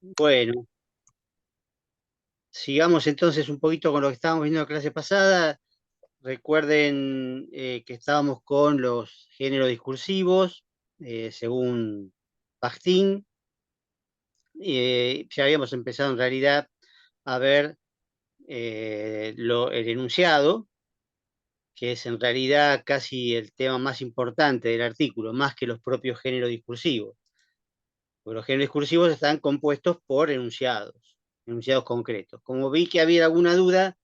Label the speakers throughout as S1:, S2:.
S1: Bueno, sigamos entonces un poquito con lo que estábamos viendo en la clase pasada. Recuerden que estábamos con los géneros discursivos, según Bakhtin. Ya habíamos empezado en realidad a ver el enunciado, que es en realidad casi el tema más importante del artículo, más que los propios géneros discursivos. Porque los géneros discursivos están compuestos por enunciados concretos. Como vi que había alguna duda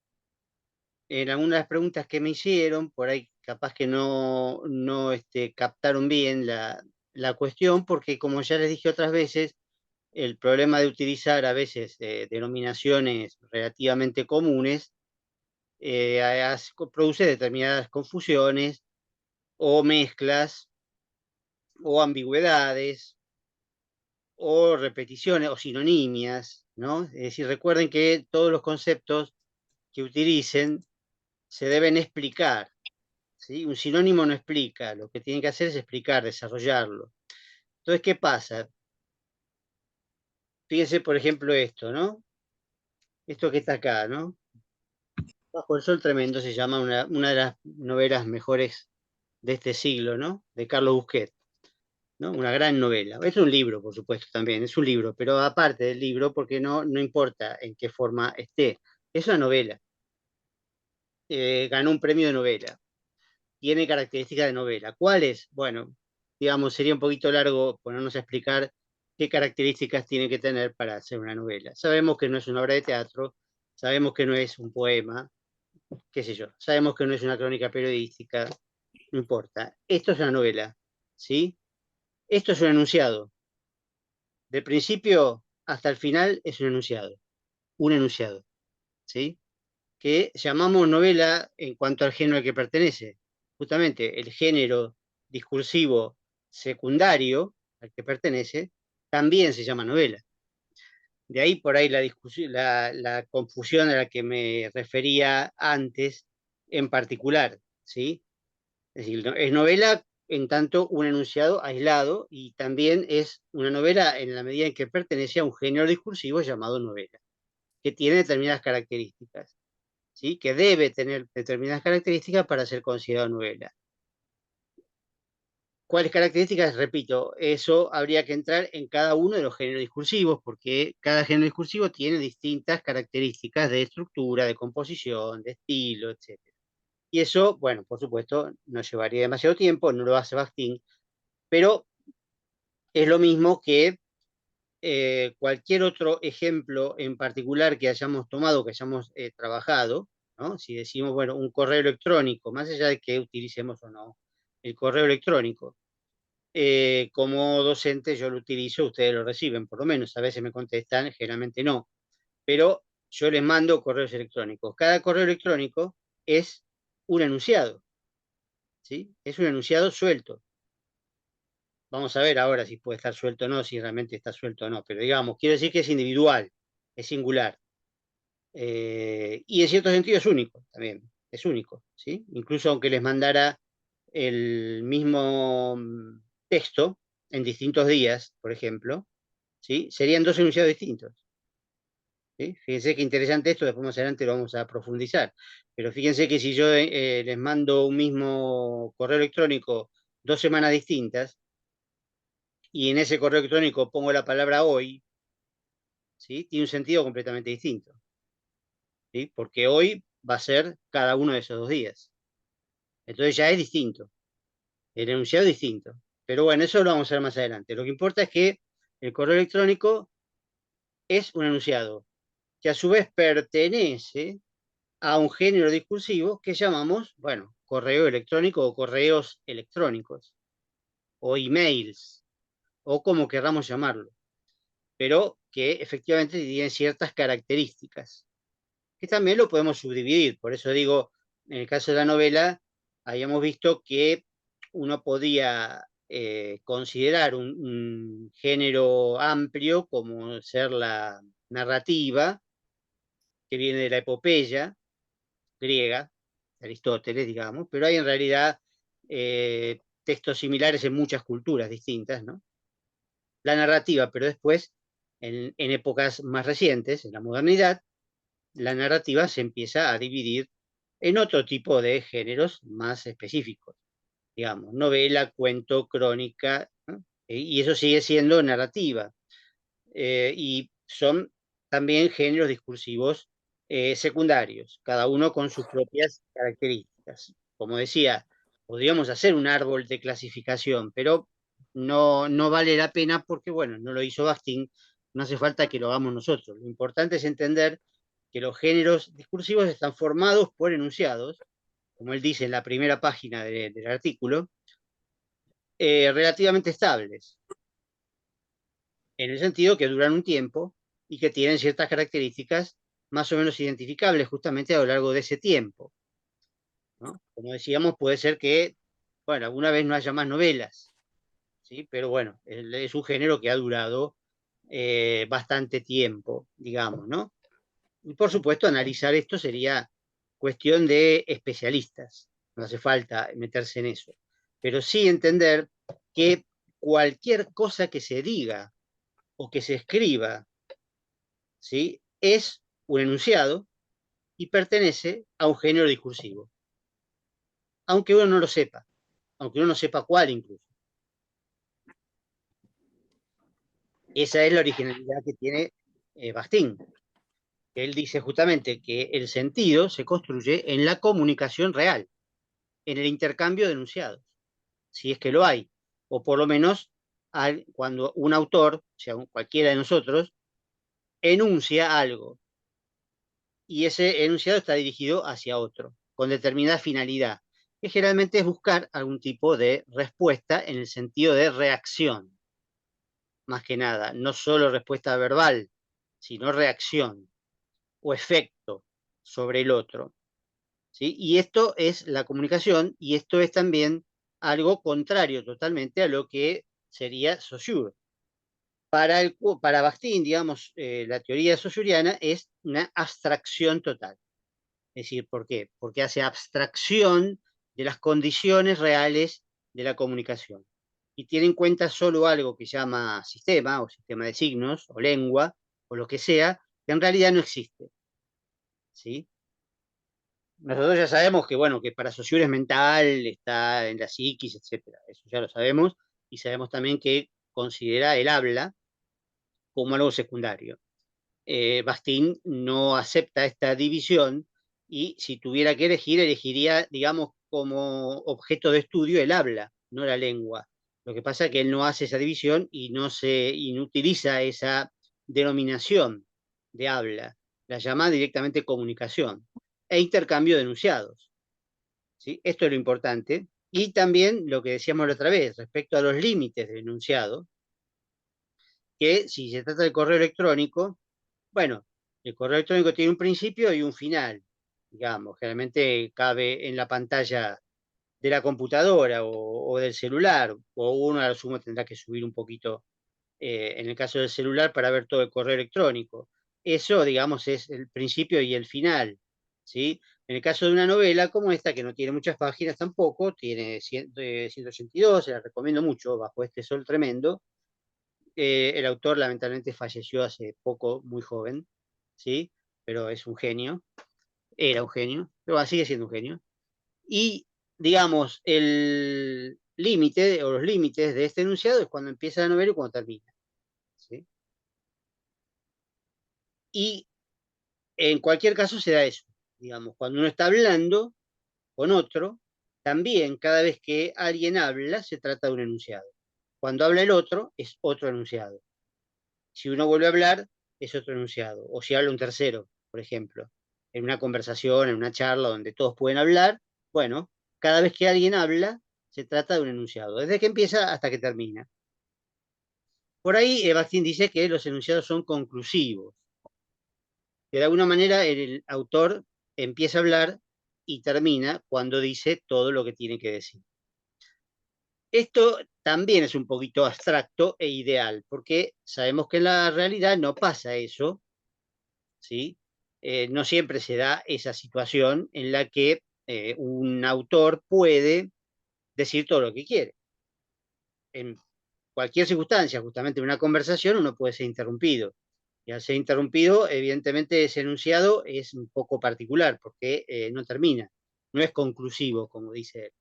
S1: en algunas de las preguntas que me hicieron, por ahí capaz que no captaron bien la cuestión, porque como ya les dije otras veces, el problema de utilizar a veces denominaciones relativamente comunes produce determinadas confusiones o mezclas o ambigüedades o repeticiones o sinonimias, ¿no? Es decir, recuerden que todos los conceptos que utilicen se deben explicar. ¿Sí? Un sinónimo no explica, lo que tiene que hacer es explicar, desarrollarlo. Entonces, ¿qué pasa? Fíjense, por ejemplo, esto, ¿no? Esto que está acá, ¿no? Bajo el sol tremendo se llama una de las novelas mejores de este siglo, ¿no? De Carlos Busquet, ¿no? Una gran novela. Es un libro, por supuesto, también, es un libro, pero aparte del libro, porque no importa en qué forma esté, es una novela. Ganó un premio de novela. Tiene características de novela. ¿Cuáles? Bueno, digamos, sería un poquito largo ponernos a explicar qué características tiene que tener para hacer una novela. Sabemos que no es una obra de teatro, sabemos que no es un poema, qué sé yo, sabemos que no es una crónica periodística, no importa. Esto es una novela, ¿sí? Esto es un enunciado. Del principio hasta el final es un enunciado, ¿sí? Que llamamos novela en cuanto al género al que pertenece. Justamente el género discursivo secundario al que pertenece también se llama novela. De ahí por ahí la discusión, la confusión a la que me refería antes en particular, ¿sí? Es decir, es novela en tanto un enunciado aislado y también es una novela en la medida en que pertenece a un género discursivo llamado novela, que tiene determinadas características. ¿Sí? Que debe tener determinadas características para ser considerado novela. ¿Cuáles características? Repito, eso habría que entrar en cada uno de los géneros discursivos, porque cada género discursivo tiene distintas características de estructura, de composición, de estilo, etc. Y eso, bueno, por supuesto, no llevaría demasiado tiempo, no lo hace Bakhtin, pero es lo mismo que cualquier otro ejemplo en particular que hayamos tomado, que hayamos trabajado, ¿no? Si decimos, bueno, un correo electrónico, más allá de que utilicemos o no el correo electrónico, como docente yo lo utilizo, ustedes lo reciben, por lo menos, a veces me contestan, generalmente no, pero yo les mando correos electrónicos. Cada correo electrónico es un enunciado, ¿sí? Es un enunciado suelto. Vamos a ver ahora si puede estar suelto o no, si realmente está suelto o no, pero digamos, quiero decir que es individual, es singular. Y en cierto sentido es único también, es único, ¿sí? Incluso aunque les mandara el mismo texto en distintos días, por ejemplo, ¿sí? Serían dos enunciados distintos, ¿sí? Fíjense qué interesante esto, después más adelante lo vamos a profundizar. Pero fíjense que si yo les mando un mismo correo electrónico 2 semanas distintas, y en ese correo electrónico pongo la palabra hoy, ¿sí? Tiene un sentido completamente distinto, ¿sí? Porque hoy va a ser cada uno de esos 2 días. Entonces ya es distinto, el enunciado es distinto. Pero bueno, eso lo vamos a ver más adelante. Lo que importa es que el correo electrónico es un enunciado que a su vez pertenece a un género discursivo que llamamos, bueno, correo electrónico o correos electrónicos o emails o como querramos llamarlo, pero que efectivamente tiene ciertas características que también lo podemos subdividir. Por eso digo, en el caso de la novela, habíamos visto que uno podía considerar un género amplio como ser la narrativa, que viene de la epopeya griega, de Aristóteles, digamos, pero hay en realidad textos similares en muchas culturas distintas, ¿no? La narrativa, pero después En épocas más recientes, en la modernidad, la narrativa se empieza a dividir en otro tipo de géneros más específicos, digamos, novela, cuento, crónica, ¿no? Y eso sigue siendo narrativa. Y son también géneros discursivos secundarios, cada uno con sus propias características. Como decía, podríamos hacer un árbol de clasificación, pero no vale la pena porque, bueno, no lo hizo Bakhtin, no hace falta que lo hagamos nosotros. Lo importante es entender que los géneros discursivos están formados por enunciados, como él dice en la primera página del artículo, relativamente estables, en el sentido que duran un tiempo y que tienen ciertas características más o menos identificables justamente a lo largo de ese tiempo, ¿no? Como decíamos, puede ser que, bueno, alguna vez no haya más novelas, ¿sí? Pero bueno, es un género que ha durado bastante tiempo, digamos, ¿no? Y por supuesto, analizar esto sería cuestión de especialistas, no hace falta meterse en eso, pero sí entender que cualquier cosa que se diga o que se escriba, ¿sí? Es un enunciado y pertenece a un género discursivo, aunque uno no lo sepa, aunque uno no sepa cuál incluso. Esa es la originalidad que tiene Bakhtin. Él dice justamente que el sentido se construye en la comunicación real, en el intercambio de enunciados, si es que lo hay, o por lo menos cuando un autor, o sea, cualquiera de nosotros, enuncia algo y ese enunciado está dirigido hacia otro, con determinada finalidad, que generalmente es buscar algún tipo de respuesta en el sentido de reacción, más que nada, no solo respuesta verbal, sino reacción o efecto sobre el otro, ¿sí? Y esto es la comunicación y esto es también algo contrario totalmente a lo que sería Saussure. Para Bakhtin, digamos, la teoría saussuriana es una abstracción total. Es decir, ¿por qué? Porque hace abstracción de las condiciones reales de la comunicación y tiene en cuenta solo algo que llama sistema o sistema de signos o lengua o lo que sea, que en realidad no existe, ¿sí? Nosotros ya sabemos que, bueno, que para Saussure es mental, está en la psiquis, etcétera. Eso ya lo sabemos y sabemos también que considera el habla como algo secundario. Bakhtin no acepta esta división y si tuviera que elegir, elegiría, digamos, como objeto de estudio el habla, no la lengua. Lo que pasa es que él no hace esa división y no utiliza esa denominación de habla, la llama directamente comunicación e intercambio de enunciados, ¿sí? Esto es lo importante. Y también lo que decíamos la otra vez, respecto a los límites del enunciado, que si se trata de correo electrónico, bueno, el correo electrónico tiene un principio y un final, digamos, generalmente cabe en la pantalla de la computadora o del celular, o uno a lo sumo tendrá que subir un poquito, en el caso del celular, para ver todo el correo electrónico. Eso, digamos, es el principio y el final, ¿sí? En el caso de una novela como esta, que no tiene muchas páginas tampoco, tiene 182, se la recomiendo mucho, Bajo este sol tremendo. El autor lamentablemente falleció hace poco, muy joven, ¿sí? Pero es un genio, era un genio, pero sigue siendo un genio. Y, digamos, el límite o los límites de este enunciado es cuando empieza la novela y cuando termina, ¿sí? Y en cualquier caso se da eso, digamos, cuando uno está hablando con otro, también cada vez que alguien habla se trata de un enunciado. Cuando habla el otro es otro enunciado. Si uno vuelve a hablar, es otro enunciado. O si habla un tercero, por ejemplo, en una conversación, en una charla donde todos pueden hablar, bueno, cada vez que alguien habla, se trata de un enunciado, desde que empieza hasta que termina. Por ahí, Bakhtin dice que los enunciados son conclusivos, que de alguna manera el autor empieza a hablar y termina cuando dice todo lo que tiene que decir. Esto también es un poquito abstracto e ideal, porque sabemos que en la realidad no pasa eso, ¿sí? No siempre se da esa situación en la que un autor puede decir todo lo que quiere. En cualquier circunstancia, justamente en una conversación, uno puede ser interrumpido. Y al ser interrumpido, evidentemente ese enunciado es un poco particular, porque no termina, no es conclusivo, como dice él.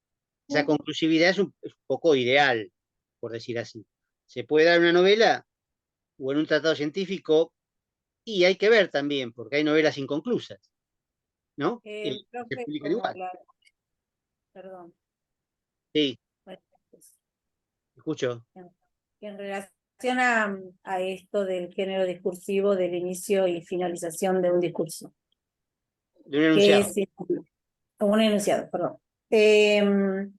S1: Esa conclusividad es un poco ideal, por decir así. Se puede dar en una novela o en un tratado científico, y hay que ver también, porque hay novelas inconclusas, ¿no? Y se
S2: Profe,
S1: publican
S2: como
S1: igual.
S2: perdón,
S1: Sí,
S2: bueno, pues,
S1: escucho.
S2: en, en relación a esto del género discursivo, del inicio y finalización de un discurso,
S1: De un
S2: que
S1: enunciado.
S2: es un enunciado, perdón. Em,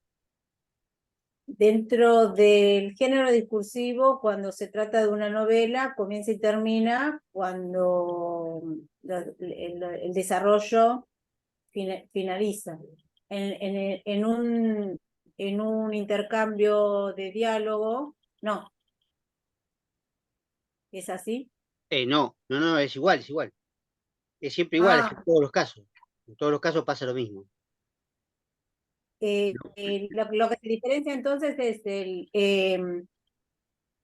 S2: Dentro del género discursivo, cuando se trata de una novela, comienza y termina cuando el desarrollo finaliza. En un intercambio de diálogo, no, ¿es así?
S1: No, no, no, es igual, es igual. Es siempre igual, es en
S2: Ah,
S1: todos los casos. En todos los casos pasa lo mismo.
S2: lo que se diferencia entonces es el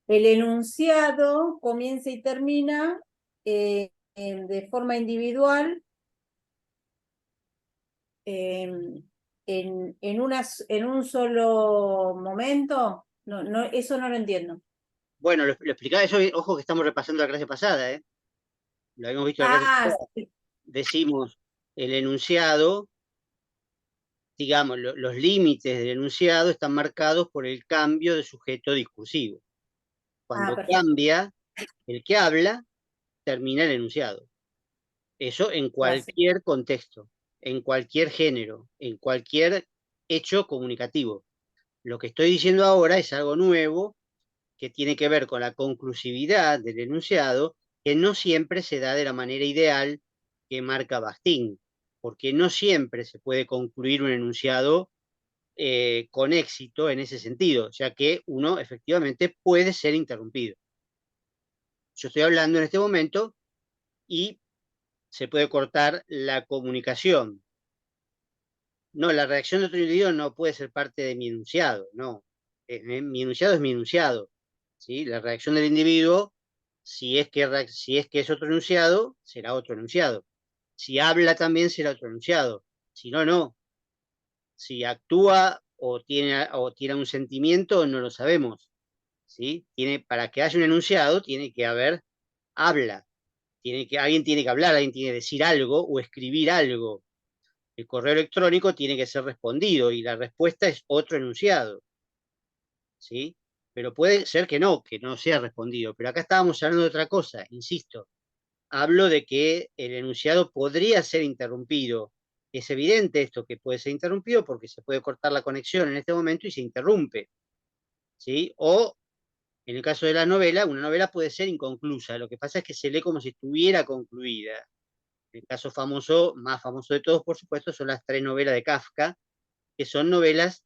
S2: enunciado comienza y termina de forma individual eh, en un solo momento. No, no, eso no lo entiendo.
S1: Bueno, lo explicaba eso, ojo que estamos repasando la clase pasada, ¿eh? Lo habíamos visto en la clase
S2: Ah,
S1: pasada.
S2: sí.
S1: Decimos el enunciado, digamos, los límites del enunciado están marcados por el cambio de sujeto discursivo.
S2: Ah,
S1: Cuando
S2: perfecto.
S1: cambia el que habla, termina el enunciado. Eso en
S2: Gracias.
S1: cualquier contexto, en cualquier género, en cualquier hecho comunicativo. Lo que estoy diciendo ahora es algo nuevo que tiene que ver con la conclusividad del enunciado, que no siempre se da de la manera ideal que marca Bakhtin, porque no siempre se puede concluir un enunciado con éxito en ese sentido, ya que uno efectivamente puede ser interrumpido. Yo estoy hablando en este momento y se puede cortar la comunicación. No, la reacción de otro individuo no puede ser parte de mi enunciado, no. Mi enunciado es mi enunciado, ¿sí? La reacción del individuo, si es que es otro enunciado, será otro enunciado. Si habla también será otro enunciado. Si no, no. Si actúa o tiene un sentimiento, no lo sabemos, ¿sí? Para que haya un enunciado, tiene que haber habla. Alguien tiene que hablar, alguien tiene que decir algo o escribir algo. El correo electrónico tiene que ser respondido y la respuesta es otro enunciado, ¿sí? Pero puede ser que no sea respondido. Pero acá estábamos hablando de otra cosa, insisto. Hablo de que el enunciado podría ser interrumpido. Es evidente esto que puede ser interrumpido porque se puede cortar la conexión en este momento y se interrumpe, ¿sí? O en el caso de la novela, una novela puede ser inconclusa. Lo que pasa es que se lee como si estuviera concluida. El caso famoso, más famoso de todos, por supuesto, son las tres novelas de Kafka, que son novelas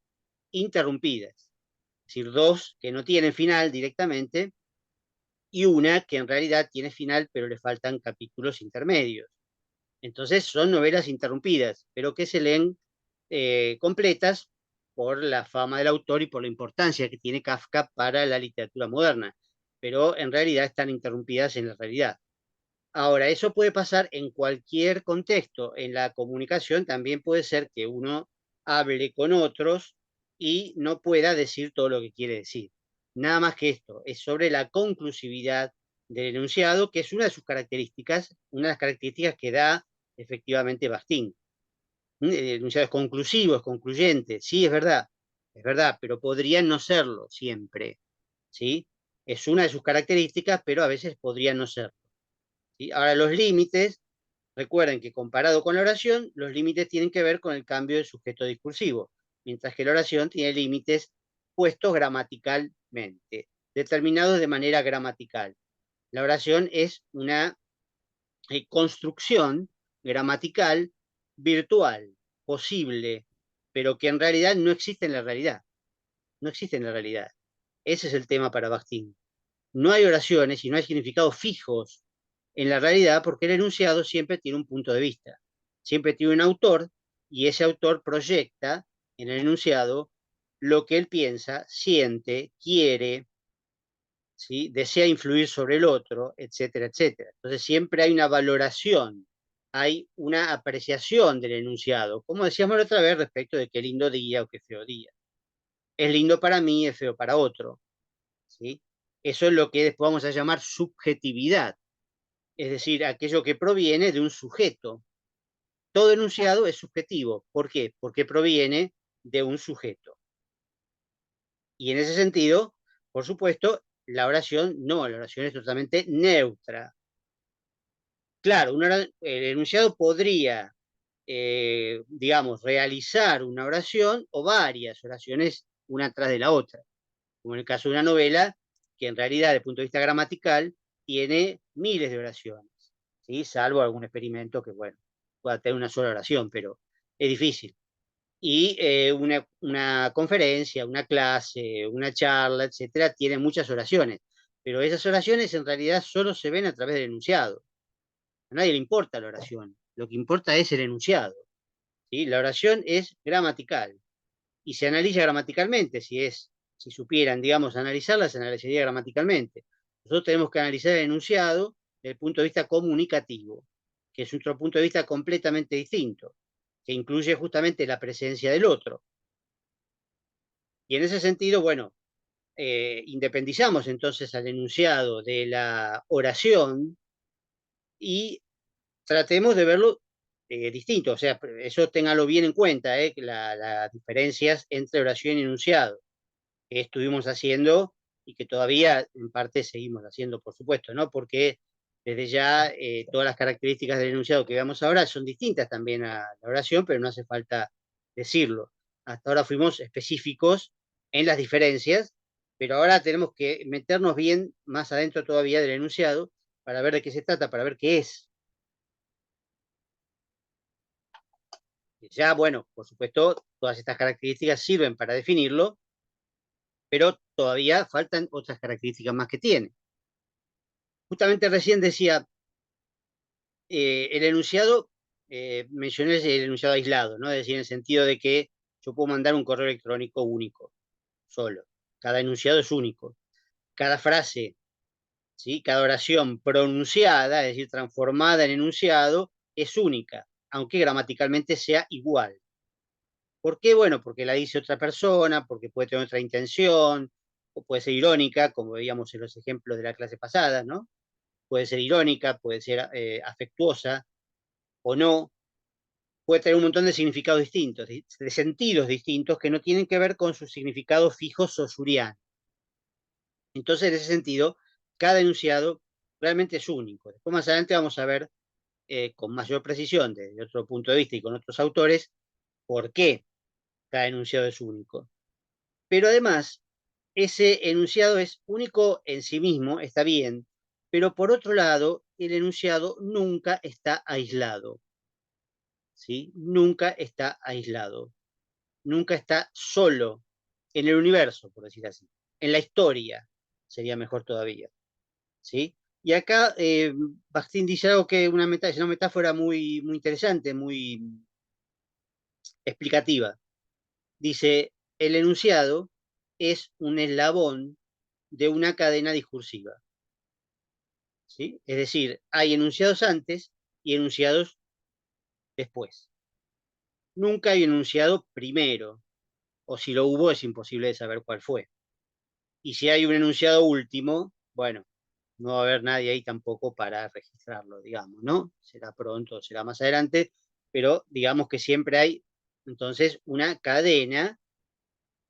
S1: interrumpidas, es decir, dos que no tienen final directamente y una que en realidad tiene final, pero le faltan capítulos intermedios. Entonces son novelas interrumpidas, pero que se leen completas por la fama del autor y por la importancia que tiene Kafka para la literatura moderna, pero en realidad están interrumpidas en la realidad. Ahora, eso puede pasar en cualquier contexto. En la comunicación también puede ser que uno hable con otros y no pueda decir todo lo que quiere decir. Nada más que esto, es sobre la conclusividad del enunciado, que es una de sus características, una de las características que da efectivamente Bakhtin. El enunciado es conclusivo, es concluyente, sí, es verdad, pero podría no serlo siempre, ¿sí? Es una de sus características, pero a veces podría no serlo. ¿Sí? Ahora, los límites, recuerden que comparado con la oración, los límites tienen que ver con el cambio de sujeto discursivo, mientras que la oración tiene límites puestos gramaticalmente, determinados de manera gramatical. La oración es una construcción gramatical virtual, posible, pero que en realidad no existe en la realidad. No existe en la realidad. Ese es el tema para Bakhtin. No hay oraciones y no hay significados fijos en la realidad porque el enunciado siempre tiene un punto de vista, siempre tiene un autor y ese autor proyecta en el enunciado lo que él piensa, siente, quiere, ¿sí? Desea influir sobre el otro, etcétera, etcétera. Entonces siempre hay una valoración, hay una apreciación del enunciado, como decíamos la otra vez respecto de qué lindo día o qué feo día. Es lindo para mí, es feo para otro, ¿sí? Eso es lo que después vamos a llamar subjetividad, es decir, aquello que proviene de un sujeto. Todo enunciado es subjetivo. ¿Por qué? Porque proviene de un sujeto. Y en ese sentido, por supuesto, la oración no, la oración es totalmente neutra. Claro, el enunciado podría, digamos, realizar una oración o varias oraciones una tras de la otra, como en el caso de una novela, que en realidad, desde el punto de vista gramatical, tiene miles de oraciones, ¿sí? Salvo algún experimento que, bueno, pueda tener una sola oración, pero es difícil. Y una conferencia, una clase, una charla, etcétera, tiene muchas oraciones, pero esas oraciones en realidad solo se ven a través del enunciado. A nadie le importa la oración, lo que importa es el enunciado, ¿sí? La oración es gramatical y se analiza gramaticalmente, si supieran, digamos, analizarla, se analizaría gramaticalmente. Nosotros tenemos que analizar el enunciado desde el punto de vista comunicativo, que es otro punto de vista completamente distinto, que incluye justamente la presencia del otro. Y en ese sentido, bueno, independizamos entonces al enunciado de la oración y tratemos de verlo distinto. O sea, eso téngalo bien en cuenta, las diferencias entre oración y enunciado, que estuvimos haciendo y que todavía en parte seguimos haciendo, por supuesto, ¿no? Porque desde ya todas las características del enunciado que veamos ahora son distintas también a la oración, pero no hace falta decirlo. Hasta ahora fuimos específicos en las diferencias, pero ahora tenemos que meternos bien más adentro todavía del enunciado para ver de qué se trata, para ver qué es. Ya, bueno, por supuesto, todas estas características sirven para definirlo, pero todavía faltan otras características más que tiene. Justamente recién decía, el enunciado, mencioné el enunciado aislado, ¿no? Es decir, en el sentido de que yo puedo mandar un correo electrónico único, solo. Cada enunciado es único. Cada frase, ¿sí? Cada oración pronunciada, es decir, transformada en enunciado, es única, aunque gramaticalmente sea igual. ¿Por qué? Bueno, porque la dice otra persona, porque puede tener otra intención, o puede ser irónica, como veíamos en los ejemplos de la clase pasada, ¿no? Puede ser irónica, puede ser afectuosa o no, puede tener un montón de significados distintos, de sentidos distintos que no tienen que ver con sus significados fijos o surianos. Entonces, en ese sentido, cada enunciado realmente es único. Después más adelante vamos a ver con mayor precisión, desde otro punto de vista y con otros autores, por qué cada enunciado es único. Pero además, ese enunciado es único en sí mismo, está bien, pero por otro lado, el enunciado nunca está aislado, ¿sí? Nunca está aislado, nunca está solo en el universo, por decir así, en la historia, sería mejor todavía, ¿sí? Y acá Bakhtin dice algo que es una metáfora muy, muy interesante, muy explicativa. Dice, el enunciado es un eslabón de una cadena discursiva, ¿sí? Es decir, hay enunciados antes y enunciados después. Nunca hay enunciado primero, o si lo hubo es imposible de saber cuál fue. Y si hay un enunciado último, bueno, no va a haber nadie ahí tampoco para registrarlo, digamos, ¿no? Será pronto, será más adelante, pero digamos que siempre hay entonces una cadena,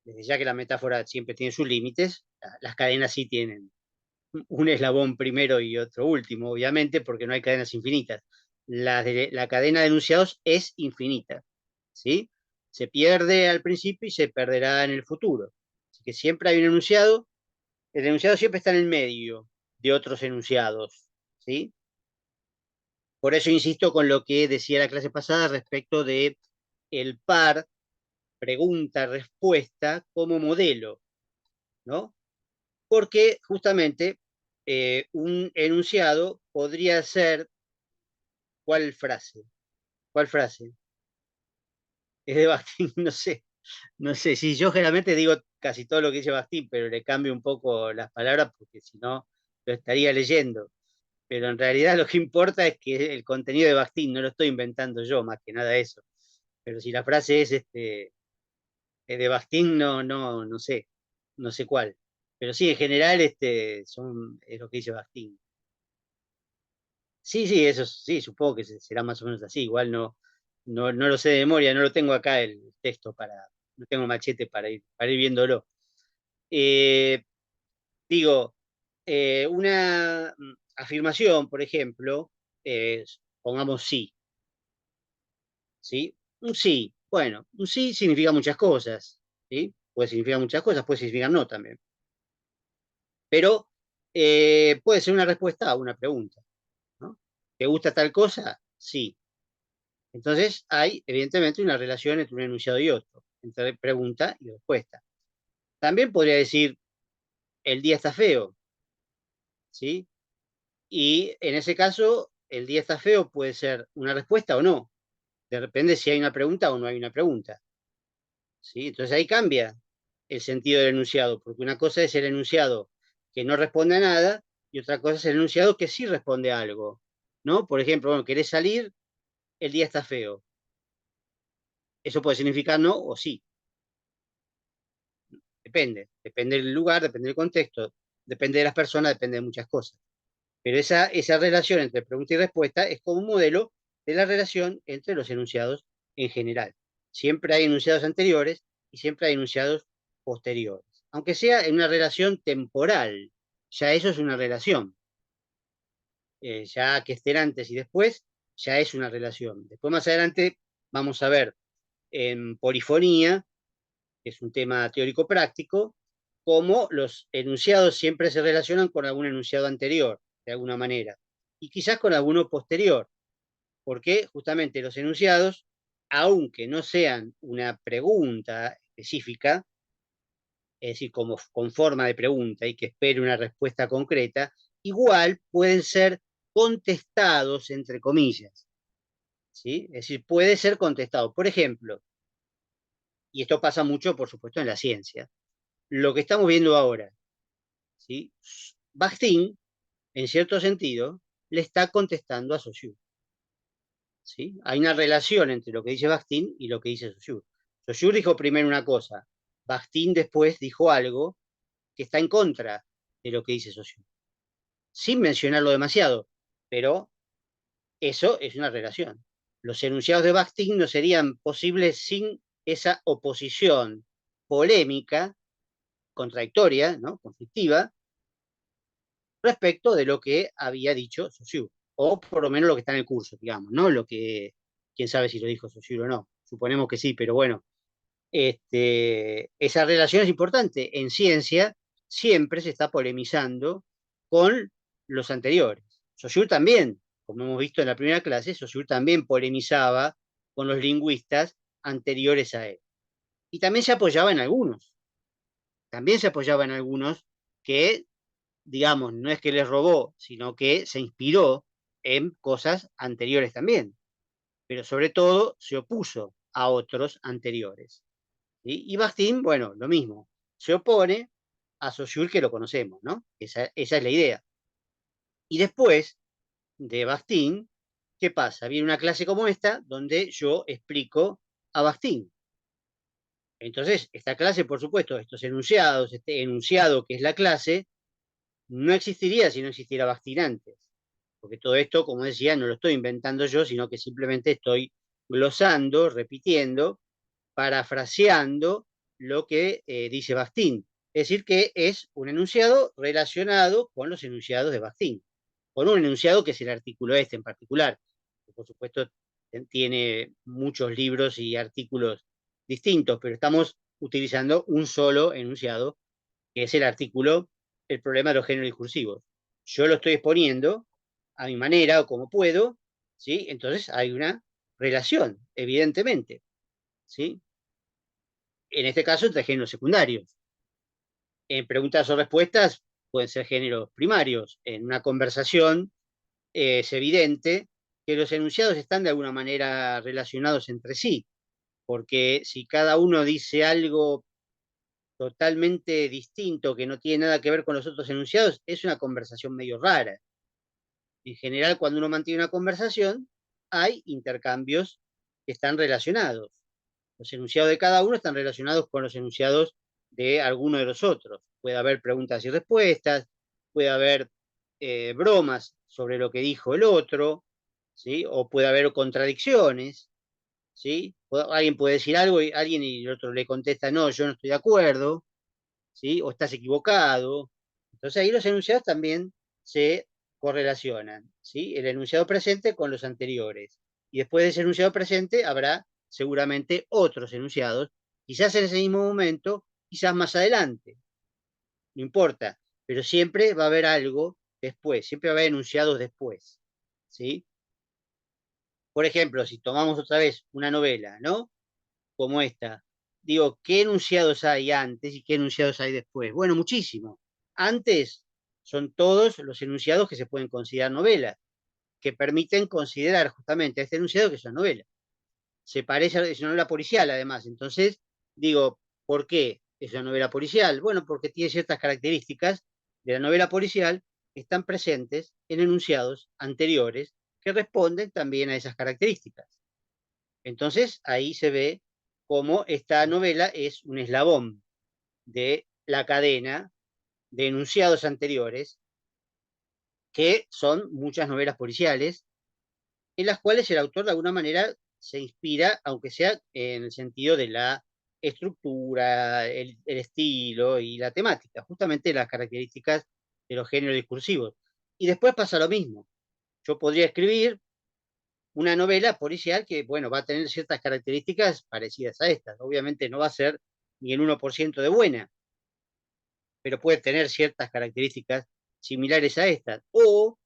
S1: desde ya que la metáfora siempre tiene sus límites, las cadenas sí tienen un eslabón primero y otro último, obviamente, porque no hay cadenas infinitas. La cadena de enunciados es infinita, ¿sí? Se pierde al principio y se perderá en el futuro. Así que siempre hay un enunciado, el enunciado siempre está en el medio de otros enunciados, ¿sí? Por eso insisto con lo que decía la clase pasada respecto de el par pregunta-respuesta como modelo, ¿no? Porque justamente un enunciado podría ser, ¿cuál frase? ¿Cuál frase? Es de Bakhtin, no sé. No sé, sí, yo generalmente digo casi todo lo que dice Bastín, pero le cambio un poco las palabras porque si no lo estaría leyendo. Pero en realidad lo que importa es que el contenido de Bastín no lo estoy inventando yo, más que nada eso. Pero si la frase es de Bastín, no sé, no sé cuál. Pero sí, en general es lo que dice Bastín. Sí, sí, eso sí, supongo que será más o menos así. Igual no lo sé de memoria, no lo tengo acá el texto no tengo machete para ir viéndolo. Eh, digo, una afirmación, por ejemplo, pongamos sí, ¿sí? Un sí, bueno, un sí significa muchas cosas, ¿sí? Puede significar muchas cosas, puede significar no también. Pero puede ser una respuesta a una pregunta, ¿no? ¿Te gusta tal cosa? Sí. Entonces hay, evidentemente, una relación entre un enunciado y otro, entre pregunta y respuesta. También podría decir, el día está feo, ¿sí? Y en ese caso, el día está feo puede ser una respuesta o no. Depende si hay una pregunta o no hay una pregunta, ¿sí? Entonces ahí cambia el sentido del enunciado, porque una cosa es el enunciado que no responde a nada y otra cosa es el enunciado que sí responde a algo, ¿no? Por ejemplo, bueno, querés salir, el día está feo. Eso puede significar no o sí. Depende del lugar, depende del contexto, depende de las personas, depende de muchas cosas. Pero esa relación entre pregunta y respuesta es como un modelo de la relación entre los enunciados en general. Siempre hay enunciados anteriores y siempre hay enunciados posteriores. Aunque sea en una relación temporal, ya eso es una relación. Ya que estén antes y después, ya es una relación. Después más adelante vamos a ver en polifonía, que es un tema teórico práctico, cómo los enunciados siempre se relacionan con algún enunciado anterior, de alguna manera, y quizás con alguno posterior, porque justamente los enunciados, aunque no sean una pregunta específica, es decir, como con forma de pregunta y que espere una respuesta concreta, igual pueden ser contestados, entre comillas, ¿sí? Es decir, puede ser contestado. Por ejemplo, y esto pasa mucho, por supuesto, en la ciencia, lo que estamos viendo ahora, ¿sí? Bakhtin, en cierto sentido, le está contestando a Saussure, ¿sí? Hay una relación entre lo que dice Bakhtin y lo que dice Saussure. Saussure dijo primero una cosa, Bakhtin después dijo algo que está en contra de lo que dice Saussure, sin mencionarlo demasiado, pero eso es una relación. Los enunciados de Bakhtin no serían posibles sin esa oposición polémica, contradictoria, ¿no? Conflictiva, respecto de lo que había dicho Saussure, o por lo menos lo que está en el curso, digamos, no lo que, quién sabe si lo dijo Saussure o no, suponemos que sí, pero bueno, esa relación es importante. En ciencia siempre se está polemizando con los anteriores. Saussure también, como hemos visto en la primera clase, Saussure también polemizaba con los lingüistas anteriores a él. Y también se apoyaba en algunos, también se apoyaba en algunos que digamos, no es que les robó, sino que se inspiró en cosas anteriores también, pero sobre todo se opuso a otros anteriores. ¿Sí? Y Bakhtin, bueno, lo mismo, se opone a Saussure que lo conocemos, ¿no? Esa es la idea. Y después de Bakhtin, ¿qué pasa? Viene una clase como esta donde yo explico a Bakhtin. Entonces, esta clase, por supuesto, estos enunciados, este enunciado que es la clase, no existiría si no existiera Bakhtin antes. Porque todo esto, como decía, no lo estoy inventando yo, sino que simplemente estoy glosando, repitiendo, parafraseando lo que dice Bakhtin. Es decir, que es un enunciado relacionado con los enunciados de Bakhtin, con un enunciado que es el artículo este en particular, que por supuesto tiene muchos libros y artículos distintos, pero estamos utilizando un solo enunciado, que es el artículo El problema de los géneros discursivos. Yo lo estoy exponiendo a mi manera o como puedo, ¿sí? Entonces hay una relación, evidentemente, ¿sí? En este caso entre géneros secundarios. En preguntas o respuestas pueden ser géneros primarios. En una conversación es evidente que los enunciados están de alguna manera relacionados entre sí, porque si cada uno dice algo totalmente distinto, que no tiene nada que ver con los otros enunciados, es una conversación medio rara. En general, cuando uno mantiene una conversación, hay intercambios que están relacionados. Los enunciados de cada uno están relacionados con los enunciados de alguno de los otros. Puede haber preguntas y respuestas, puede haber bromas sobre lo que dijo el otro, ¿sí? O puede haber contradicciones, ¿sí? Alguien puede decir algo y alguien y el otro le contesta, no, yo no estoy de acuerdo, ¿sí? O estás equivocado. Entonces ahí los enunciados también se correlacionan, ¿sí? El enunciado presente con los anteriores. Y después de ese enunciado presente habrá seguramente otros enunciados, quizás en ese mismo momento, quizás más adelante, no importa, pero siempre va a haber algo después, siempre va a haber enunciados después, ¿sí? Por ejemplo, si tomamos otra vez una novela, ¿no? Como esta, digo, ¿qué enunciados hay antes y qué enunciados hay después? Bueno, muchísimo. Antes son todos los enunciados que se pueden considerar novelas, que permiten considerar justamente a este enunciado que es una novela. Se parece a es una novela policial, además. Entonces, digo, ¿por qué es una novela policial? Bueno, porque tiene ciertas características de la novela policial que están presentes en enunciados anteriores que responden también a esas características. Entonces, ahí se ve cómo esta novela es un eslabón de la cadena de enunciados anteriores, que son muchas novelas policiales, en las cuales el autor de alguna manera se inspira, aunque sea en el sentido de la estructura, el estilo y la temática, justamente las características de los géneros discursivos. Y después pasa lo mismo. Yo podría escribir una novela policial que, bueno, va a tener ciertas características parecidas a estas. Obviamente no va a ser ni el 1% de buena, pero puede tener ciertas características similares a estas. O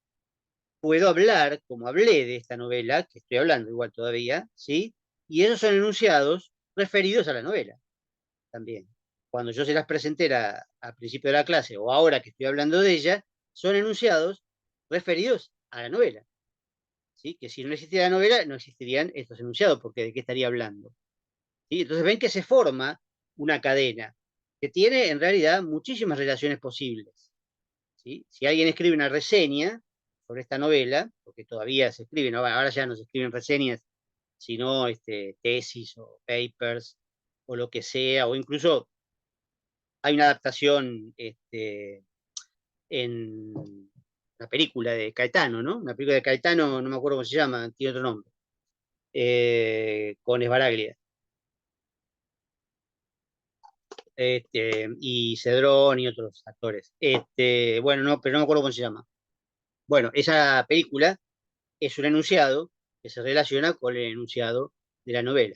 S1: puedo hablar, como hablé de esta novela, que estoy hablando igual todavía, ¿sí? Y esos son enunciados referidos a la novela también. Cuando yo se las presenté al principio de la clase o ahora que estoy hablando de ella, son enunciados referidos a la novela. ¿Sí? Que si no existiera la novela, no existirían estos enunciados, porque ¿de qué estaría hablando? ¿Sí? Entonces ven que se forma una cadena que tiene en realidad muchísimas relaciones posibles. ¿Sí? Si alguien escribe una reseña sobre esta novela, porque todavía se escriben, ¿no? Ahora ya no se escriben reseñas, sino tesis o papers o lo que sea, o incluso hay una adaptación en la película de Caetano, ¿no? Una película de Caetano, no me acuerdo cómo se llama, tiene otro nombre, con Esbaraglia. Y Cedrón y otros actores. Bueno, no, pero no me acuerdo cómo se llama. Bueno, esa película es un enunciado que se relaciona con el enunciado de la novela,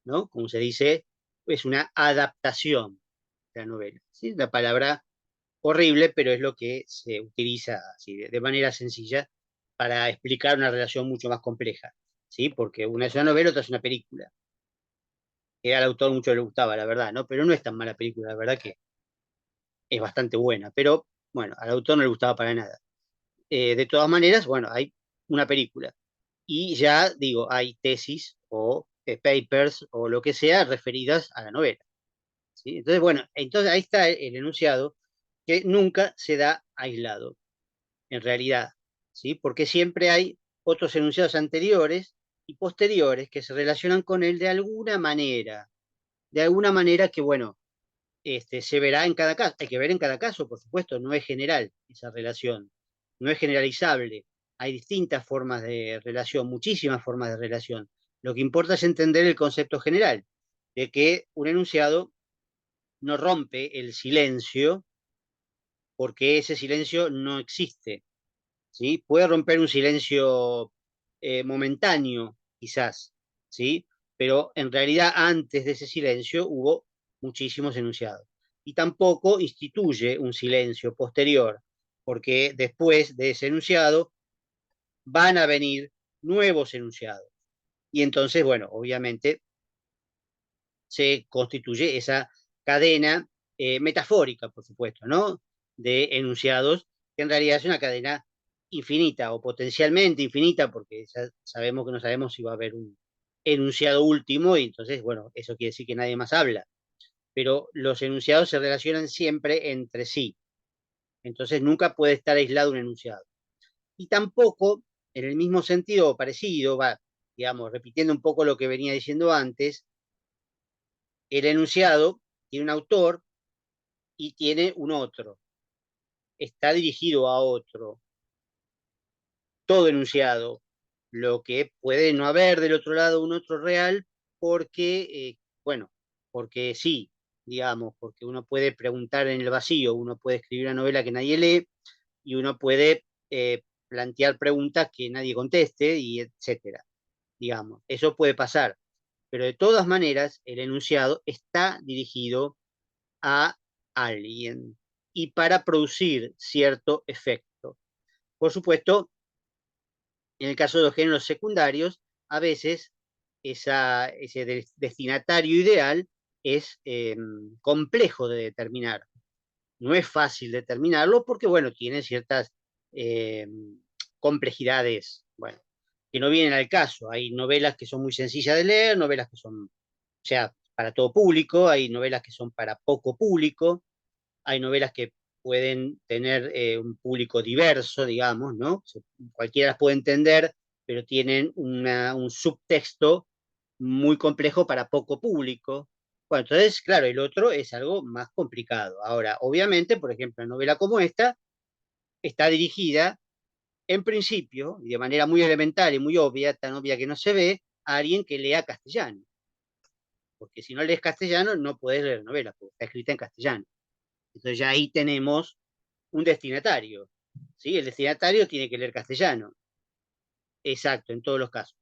S1: ¿no? Como se dice, es una adaptación de la novela. ¿Sí? La palabra horrible, pero es lo que se utiliza así, de manera sencilla para explicar una relación mucho más compleja, ¿sí? Porque una es una novela, otra es una película. Que al autor mucho le gustaba, la verdad, ¿no? Pero no es tan mala película, la verdad que es bastante buena, pero bueno, al autor no le gustaba para nada. De todas maneras, bueno, hay una película y ya digo, hay tesis o papers o lo que sea referidas a la novela. ¿Sí? Entonces, bueno, entonces ahí está el enunciado que nunca se da aislado, en realidad, ¿sí? Porque siempre hay otros enunciados anteriores y posteriores que se relacionan con él de alguna manera que, bueno, se verá en cada caso. Hay que ver en cada caso, por supuesto, no es general esa relación, no es generalizable. Hay distintas formas de relación, muchísimas formas de relación. Lo que importa es entender el concepto general, de que un enunciado no rompe el silencio porque ese silencio no existe. ¿Sí? Puede romper un silencio momentáneo, quizás, ¿sí? Pero en realidad antes de ese silencio hubo muchísimos enunciados. Y tampoco instituye un silencio posterior, porque después de ese enunciado van a venir nuevos enunciados. Y entonces, bueno, obviamente se constituye esa cadena metafórica, por supuesto, ¿no? De enunciados, que en realidad es una cadena infinita o potencialmente infinita, porque ya sabemos que no sabemos si va a haber enunciado último, y entonces, bueno, eso quiere decir que nadie más habla. Pero los enunciados se relacionan siempre entre sí. Entonces nunca puede estar aislado un enunciado. Y tampoco, en el mismo sentido o parecido, va, digamos, repitiendo un poco lo que venía diciendo antes, el enunciado tiene un autor y tiene un otro. Está dirigido a otro. Todo enunciado. Lo que puede no haber del otro lado un otro real porque, bueno, porque sí, digamos, porque uno puede preguntar en el vacío, uno puede escribir una novela que nadie lee y uno puede plantear preguntas que nadie conteste y etcétera, digamos. Eso puede pasar, pero de todas maneras el enunciado está dirigido a alguien y para producir cierto efecto. Por supuesto, en el caso de los géneros secundarios, a veces ese destinatario ideal es complejo de determinar. No es fácil determinarlo porque, bueno, tiene ciertas eh, complejidades, bueno, que no vienen al caso. Hay novelas que son muy sencillas de leer, novelas que son, o sea, para todo público, hay novelas que son para poco público, hay novelas que pueden tener un público diverso, digamos, ¿no? Cualquiera las puede entender, pero tienen un subtexto muy complejo para poco público. Bueno, entonces, claro, el otro es algo más complicado. Ahora, obviamente, por ejemplo, una novela como esta está dirigida, en principio, y de manera muy elemental y muy obvia, tan obvia que no se ve, a alguien que lea castellano. Porque si no lees castellano, no puedes leer novela, porque está escrita en castellano. Entonces ya ahí tenemos un destinatario. ¿Sí? El destinatario tiene que leer castellano. Exacto, en todos los casos.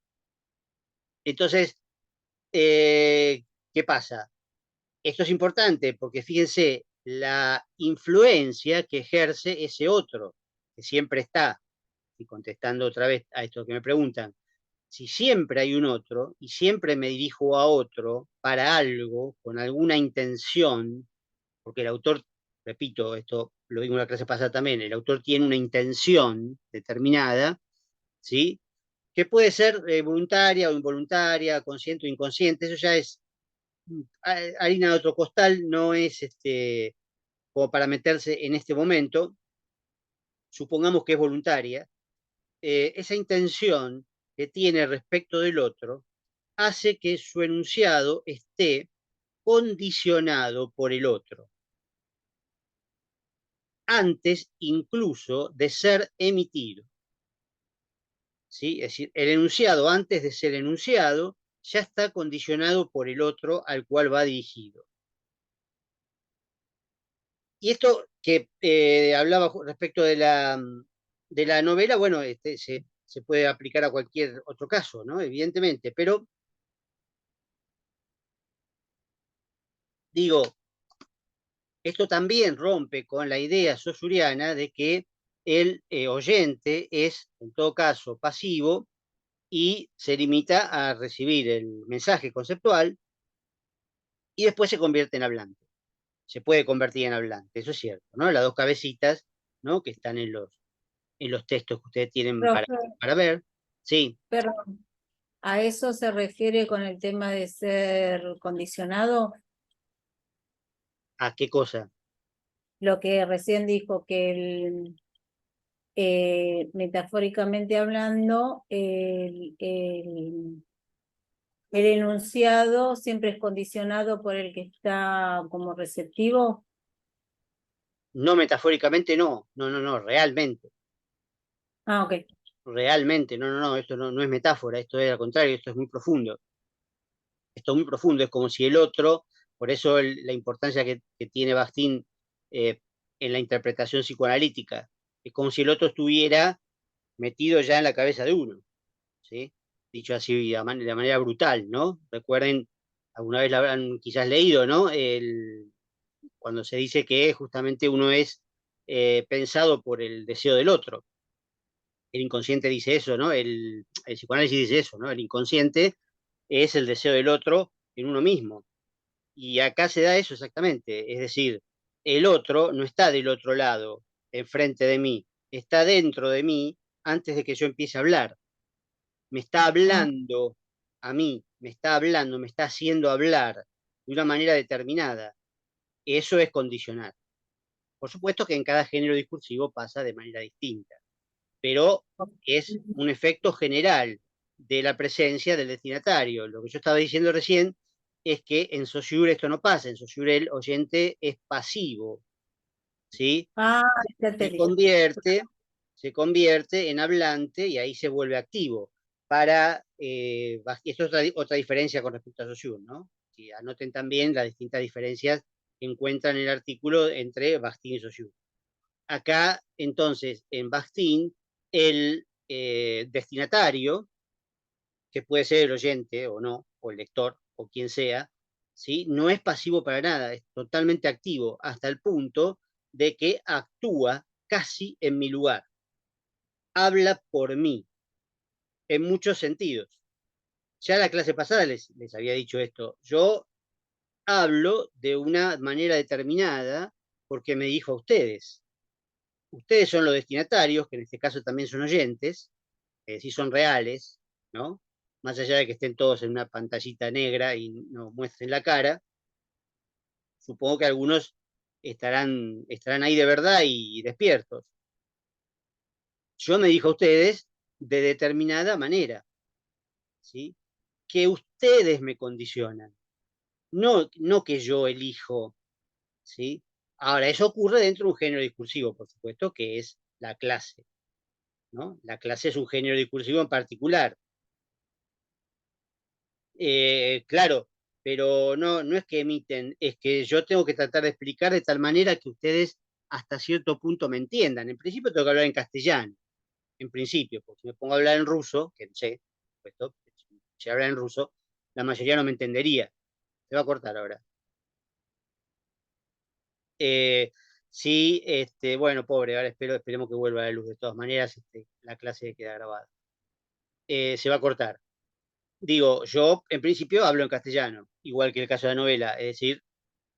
S1: Entonces, ¿qué pasa? Esto es importante porque fíjense la influencia que ejerce ese otro, que siempre está, y contestando otra vez a esto que me preguntan, si siempre hay un otro y siempre me dirijo a otro para algo, con alguna intención, porque el autor, repito, esto lo digo en la clase pasada también, el autor tiene una intención determinada, ¿sí? Que puede ser voluntaria o involuntaria, consciente o inconsciente, eso ya es harina de otro costal, no es como para meterse en este momento, supongamos que es voluntaria, esa intención que tiene respecto del otro hace que su enunciado esté condicionado por el otro, antes incluso de ser emitido. ¿Sí? Es decir, el enunciado antes de ser enunciado ya está condicionado por el otro al cual va dirigido. Y esto que hablaba respecto de la novela, bueno, se puede aplicar a cualquier otro caso, ¿no? Evidentemente, pero digo, esto también rompe con la idea saussuriana de que el oyente es, en todo caso, pasivo y se limita a recibir el mensaje conceptual y después se convierte en hablante. Se puede convertir en hablante, eso es cierto, ¿no? Las dos cabecitas, ¿no? Que están en los textos que ustedes tienen
S2: Profe,
S1: para ver. Sí,
S2: perdón, ¿a eso se refiere con el tema de ser condicionado?
S1: ¿a qué cosa?
S2: Lo que recién dijo que metafóricamente hablando, el enunciado siempre es condicionado por el que está como receptivo.
S1: No metafóricamente, no, no, no, no, realmente,
S2: Ah, ok.
S1: realmente, no, no, no, esto no, no es metáfora, esto es al contrario, esto es muy profundo. Esto es muy profundo, es como si el otro, por eso la importancia que tiene Bakhtin en la interpretación psicoanalítica, es como si el otro estuviera metido ya en la cabeza de uno, ¿sí? Dicho así de manera brutal, ¿no? Recuerden, alguna vez lo habrán quizás leído, ¿no? Cuando se dice que justamente uno es pensado por el deseo del otro. El inconsciente dice eso, ¿no? El psicoanálisis dice eso, ¿no? El inconsciente es el deseo del otro en uno mismo. Y acá se da eso exactamente, es decir, el otro no está del otro lado, enfrente de mí, está dentro de mí antes de que yo empiece a hablar. Me está
S2: Ah,
S1: hablando a mí, me está hablando, me está haciendo hablar de una manera determinada, eso es condicionar. Por supuesto que en cada género discursivo pasa de manera distinta, pero es un efecto general de la presencia del destinatario. Lo que yo estaba diciendo recién es que en Saussure esto no pasa, en Saussure el oyente es pasivo, ¿sí?
S2: Ah, ya te
S1: Se
S2: digo.
S1: convierte, se convierte en hablante y ahí se vuelve activo. Para, esto es otra diferencia con respecto a Saussure, ¿no? Y anoten también las distintas diferencias que encuentran en el artículo entre Bakhtin y Saussure. Acá, entonces, en Bakhtin, el destinatario, que puede ser el oyente o no, o el lector, o quien sea, ¿sí? No es pasivo para nada, es totalmente activo, hasta el punto de que actúa casi en mi lugar, habla por mí, en muchos sentidos. Ya la clase pasada les había dicho esto, yo hablo de una manera determinada porque me dijo a ustedes. Ustedes son los destinatarios, que en este caso también son oyentes, es decir, son reales, ¿no? Más allá de que estén todos en una pantallita negra y no muestren la cara, supongo que algunos estarán ahí de verdad y despiertos. Yo me dijo a ustedes de determinada manera, ¿sí? Que ustedes me condicionan, no que yo elijo, ¿sí? Ahora, eso ocurre dentro de un género discursivo, por supuesto, que es la clase, ¿no? La clase es un género discursivo en particular. Claro, pero no es que emiten, es que yo tengo que tratar de explicar de tal manera que ustedes hasta cierto punto me entiendan. En principio tengo que hablar en castellano, en principio, porque si me pongo a hablar en ruso, que no sé, puesto, si hablar en ruso, la mayoría no me entendería. Se va a cortar ahora. Eh, sí, bueno, pobre, ahora esperemos que vuelva a la luz. De todas maneras, la clase queda grabada. Se va a cortar. Digo, yo en principio hablo en castellano, igual que el caso de la novela, es decir,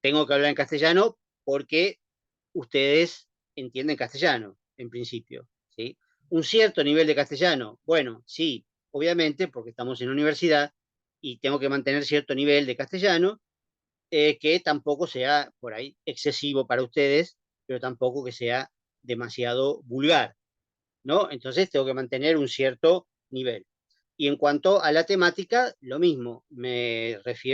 S1: tengo que hablar en castellano porque ustedes entienden castellano, en principio, ¿sí? Un cierto nivel de castellano, bueno, sí, obviamente, porque estamos en universidad y tengo que mantener cierto nivel de castellano, que tampoco sea por ahí excesivo para ustedes, pero tampoco que sea demasiado vulgar, ¿no? Entonces tengo que mantener un cierto nivel. Y en cuanto a la temática, lo mismo, me refiero